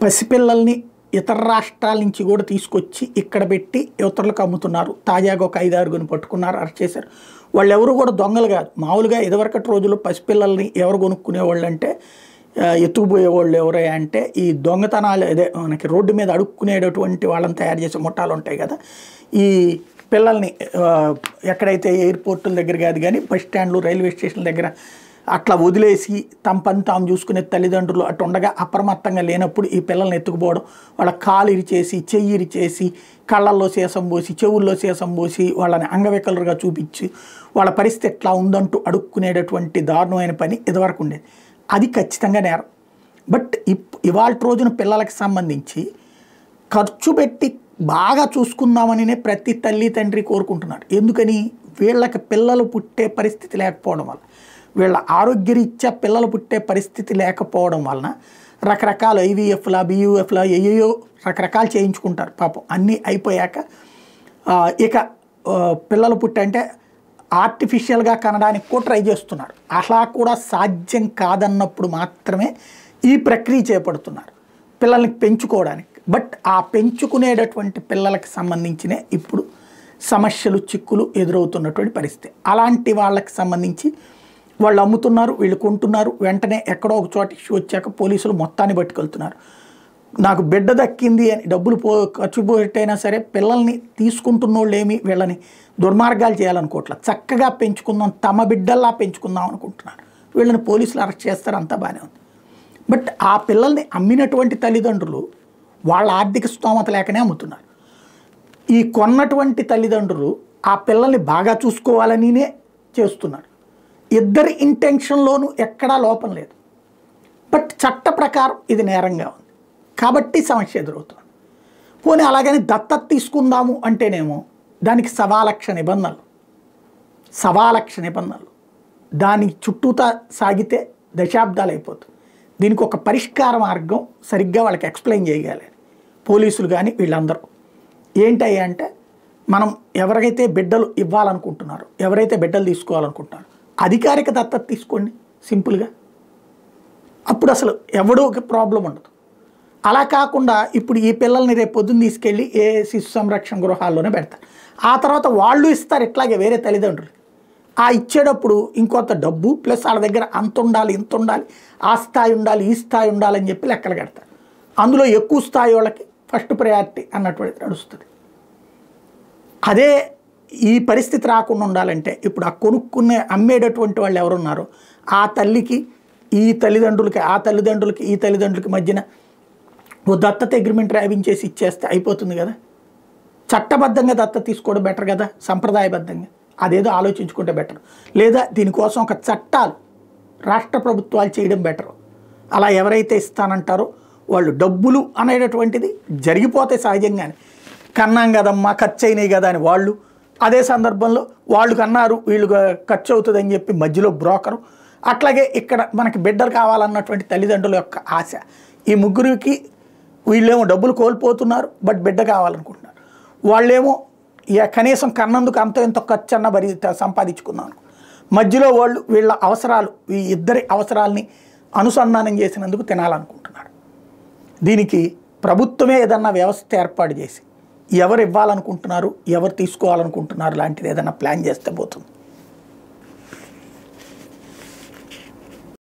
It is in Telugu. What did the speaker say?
పసిపిల్లల్ని ఇతర రాష్ట్రాల నుంచి కూడా తీసుకొచ్చి ఇక్కడ పెట్టి ఇతరులకు అమ్ముతున్నారు. తాజాగా ఒక 5-6 పట్టుకున్నారు, అరెస్ట్ చేశారు. వాళ్ళు ఎవరు కూడా దొంగలు కాదు. మామూలుగా ఇదివరకటి రోజుల్లో పసిపిల్లల్ని ఎవరు కొనుక్కునేవాళ్ళు అంటే ఎత్తుకుపోయేవాళ్ళు ఎవరే అంటే ఈ దొంగతనాలు అదే మనకి రోడ్డు మీద అడుక్కునేటటువంటి వాళ్ళని తయారు చేసే ముఠాలు ఉంటాయి కదా. ఈ పిల్లల్ని ఎక్కడైతే ఎయిర్పోర్టుల దగ్గర కాదు కానీ బస్ స్టాండ్లు, రైల్వే స్టేషన్ల దగ్గర అట్లా వదిలేసి తమ పని తాము చూసుకునే తల్లిదండ్రులు అటు ఉండగా అప్రమత్తంగా లేనప్పుడు ఈ పిల్లల్ని ఎత్తుకుపోవడం, వాళ్ళ కాలు ఇరిచేసి, చెయ్యి ఇరిచేసి, కళ్ళల్లో సీసం పోసి, చెవుల్లో సీసం పోసి, వాళ్ళని అంగవికలుగా చూపించి వాళ్ళ పరిస్థితి ఎట్లా ఉందంటూ అడుక్కునేటటువంటి దారుణమైన పని ఇదివరకు ఉండేది. అది ఖచ్చితంగా నేరం. బట్ ఇవాళ రోజున పిల్లలకి సంబంధించి ఖర్చు పెట్టి బాగా చూసుకుందామని ప్రతి తల్లి తండ్రి కోరుకుంటున్నారు. ఎందుకని? వీళ్ళకి పిల్లలు పుట్టే పరిస్థితి లేకపోవడం వల్ల, వీళ్ళ ఆరోగ్యరీత్యా పిల్లలు పుట్టే పరిస్థితి లేకపోవడం వలన రకరకాల ఐవీఎఫ్లా, బియూఎఫ్లా ఏయో రకరకాలు చేయించుకుంటారు. పాపం అన్నీ అయిపోయాక ఇక పిల్లలు పుట్టంటే ఆర్టిఫిషియల్గా కనడానికి కూడా ట్రై చేస్తున్నారు. అలా కూడా సాధ్యం కాదన్నప్పుడు మాత్రమే ఈ ప్రక్రియ చేపడుతున్నారు పిల్లల్ని పెంచుకోవడానికి. బట్ ఆ పెంచుకునేటటువంటి పిల్లలకు సంబంధించిన ఇప్పుడు సమస్యలు, చిక్కులు ఎదురవుతున్నటువంటి పరిస్థితి. అలాంటి వాళ్ళకి సంబంధించి వాళ్ళు అమ్ముతున్నారు, వీళ్ళు కొంటున్నారు. వెంటనే ఎక్కడో ఒక చోట ఇష్యూ వచ్చాక పోలీసులు మొత్తాన్ని పట్టుకెళ్తున్నారు. నాకు బిడ్డ దక్కింది అని డబ్బులు ఖర్చు పెట్టైనా సరే పిల్లల్ని తీసుకుంటున్నోళ్ళు ఏమి వీళ్ళని దుర్మార్గాలు చేయాలనుకోవట్లేదు. చక్కగా పెంచుకుందాం, తమ బిడ్డల్లా పెంచుకుందాం అనుకుంటున్నారు. వీళ్ళని పోలీసులు అరెస్ట్ చేస్తారు, అంతా బాగానే ఉంది. బట్ ఆ పిల్లల్ని అమ్మినటువంటి తల్లిదండ్రులు వాళ్ళ ఆర్థిక స్తోమత లేకనే అమ్ముతున్నారు. ఈ కొన్నటువంటి తల్లిదండ్రులు ఆ పిల్లల్ని బాగా చూసుకోవాలనినే చేస్తున్నారు. ఇద్దరి ఇంటెన్షన్లోనూ ఎక్కడా లోపం లేదు. బట్ చట్ట ప్రకారం ఇది నేరంగా ఉంది కాబట్టి సమస్య ఎదురవుతుంది. పోనీ అలాగని దత్తత తీసుకుందాము అంటేనేమో దానికి 1,00,000 నిబంధనలు, 1,00,000 నిబంధనలు. దానికి చుట్టూతా సాగితే దశాబ్దాలు అయిపోతుంది. దీనికి ఒక పరిష్కార మార్గం సరిగ్గా వాళ్ళకి ఎక్స్ప్లెయిన్ చేయగలి పోలీసులు కానీ వీళ్ళందరూ. ఏంటయ్యా అంటే మనం ఎవరికైతే బిడ్డలు ఇవ్వాలనుకుంటున్నారో, ఎవరైతే బిడ్డలు తీసుకోవాలనుకుంటున్నారో అధికారిక దత్తత తీసుకోండి సింపుల్గా. అప్పుడు అసలు ఎవడో ఒక ప్రాబ్లం ఉండదు. అలా కాకుండా ఇప్పుడు ఈ పిల్లల్ని రేపు పొద్దున్న తీసుకెళ్ళి ఏ శిశు సంరక్షణ గృహాల్లోనే పెడతారు. ఆ తర్వాత వాళ్ళు ఇస్తారు ఇట్లాగే వేరే తల్లిదండ్రులు. ఆ ఇచ్చేటప్పుడు ఇంకొంత డబ్బు ప్లస్ వాళ్ళ దగ్గర అంత ఉండాలి, ఇంత ఉండాలి, ఆ స్థాయి ఉండాలి, ఈ స్థాయి ఉండాలని చెప్పి లెక్కలు కడతారు. అందులో ఎక్కువ స్థాయి వాళ్ళకి ఫస్ట్ ప్రయారిటీ అన్నటువంటిది నడుస్తుంది. అదే ఈ పరిస్థితి రాకుండా ఉండాలంటే ఇప్పుడు ఆ కొనుక్కునే అమ్మేటటువంటి వాళ్ళు ఎవరున్నారో ఆ తల్లికి ఈ తల్లిదండ్రులకి, ఆ తల్లిదండ్రులకి ఈ తల్లిదండ్రులకి మధ్యన ఓ దత్తత అగ్రిమెంట్ రాయించేసి ఇచ్చేస్తే అయిపోతుంది కదా. చట్టబద్ధంగా దత్తత తీసుకోవడం బెటర్ కదా, సంప్రదాయబద్ధంగా. అదేదో ఆలోచించుకుంటే బెటర్. లేదా దీనికోసం ఒక చట్టాలు రాష్ట్ర ప్రభుత్వాలు చేయడం బెటర్. అలా ఎవరైతే ఇస్తానంటారో వాళ్ళు డబ్బులు అనేటటువంటిది జరిగిపోతే సహజంగానే. కన్నాం కదమ్మా, ఖర్చు అయినాయి కదా అని వాళ్ళు, అదే సందర్భంలో వాళ్ళు కన్నారు వీళ్ళు ఖర్చు అవుతుందని చెప్పి మధ్యలో బ్రోకరు. అట్లాగే ఇక్కడ మనకి బిడ్డలు కావాలన్నటువంటి తల్లిదండ్రుల యొక్క ఆశ. ఈ ముగ్గురికి వీళ్ళేమో డబ్బులు కోల్పోతున్నారు, బట్ బిడ్డ కావాలనుకుంటున్నారు. వాళ్ళేమో కనీసం కన్నందుకు అంత ఎంతో ఖర్చు అన్న సంపాదించుకున్నాను. మధ్యలో వాళ్ళు వీళ్ళ అవసరాలు, ఈ ఇద్దరి అవసరాలని అనుసంధానం చేసినందుకు తినాలనుకుంటున్నారు. దీనికి ప్రభుత్వమే ఏదన్నా వ్యవస్థ ఏర్పాటు చేసి ఎవరు ఇవ్వాలనుకుంటున్నారు, ఎవరు తీసుకోవాలనుకుంటున్నారు లాంటిది ఏదైనా ప్లాన్ చేస్తే పోతుంది.